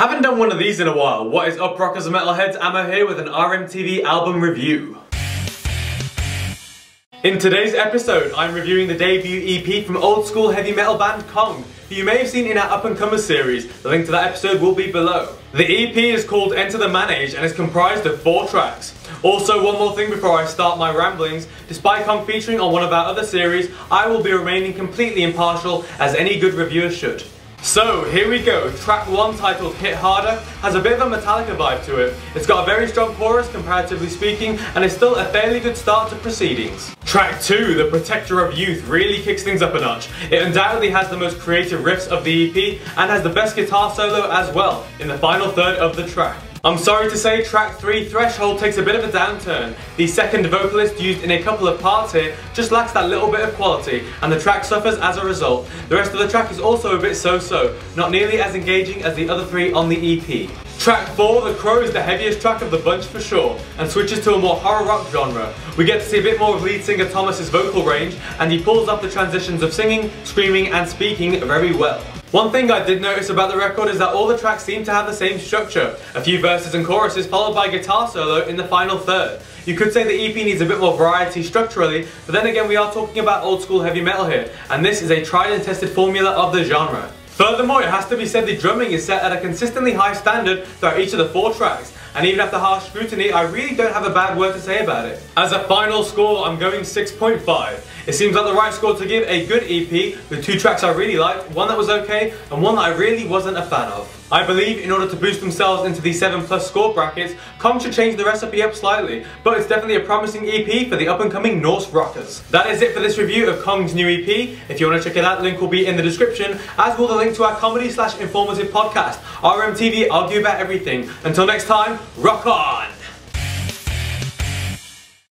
Haven't done one of these in a while. What is up, rockers and metalheads? Ammo here with an RMTV album review. In today's episode, I'm reviewing the debut EP from old school heavy metal band Kong, who you may have seen in our Up and Comers series. The link to that episode will be below. The EP is called Enter the Manesj and is comprised of 4 tracks. Also, one more thing before I start my ramblings. Despite Kong featuring on one of our other series, I will be remaining completely impartial, as any good reviewer should. So, here we go. Track 1, titled Hit Harder, has a bit of a Metallica vibe to it. It's got a very strong chorus, comparatively speaking, and is still a fairly good start to proceedings. Track 2, The Protector of Youth, really kicks things up a notch. It undoubtedly has the most creative riffs of the EP, and has the best guitar solo as well, in the final third of the track. I'm sorry to say, track 3, Threshold, takes a bit of a downturn. The second vocalist, used in a couple of parts here, just lacks that little bit of quality, and the track suffers as a result. The rest of the track is also a bit so-so, not nearly as engaging as the other 3 on the EP. Track 4, The Crow, is the heaviest track of the bunch for sure, and switches to a more horror rock genre. We get to see a bit more of lead singer Thomas's vocal range, and he pulls off the transitions of singing, screaming, and speaking very well. One thing I did notice about the record is that all the tracks seem to have the same structure. A few verses and choruses followed by guitar solo in the final third. You could say the EP needs a bit more variety structurally, but then again we are talking about old school heavy metal here, and this is a tried and tested formula of the genre. Furthermore, it has to be said the drumming is set at a consistently high standard throughout each of the 4 tracks, and even after harsh scrutiny, I really don't have a bad word to say about it. As a final score, I'm going 6.5. It seems like the right score to give a good EP with 2 tracks I really liked, one that was okay, and one that I really wasn't a fan of. I believe in order to boost themselves into the 7+ score brackets, Kong should change the recipe up slightly, but it's definitely a promising EP for the up-and-coming Norse rockers. That is it for this review of Kong's new EP. If you want to check it out, link will be in the description, as will the link to our comedy/informative podcast, RMTV Argue About Everything. Until next time, rock on!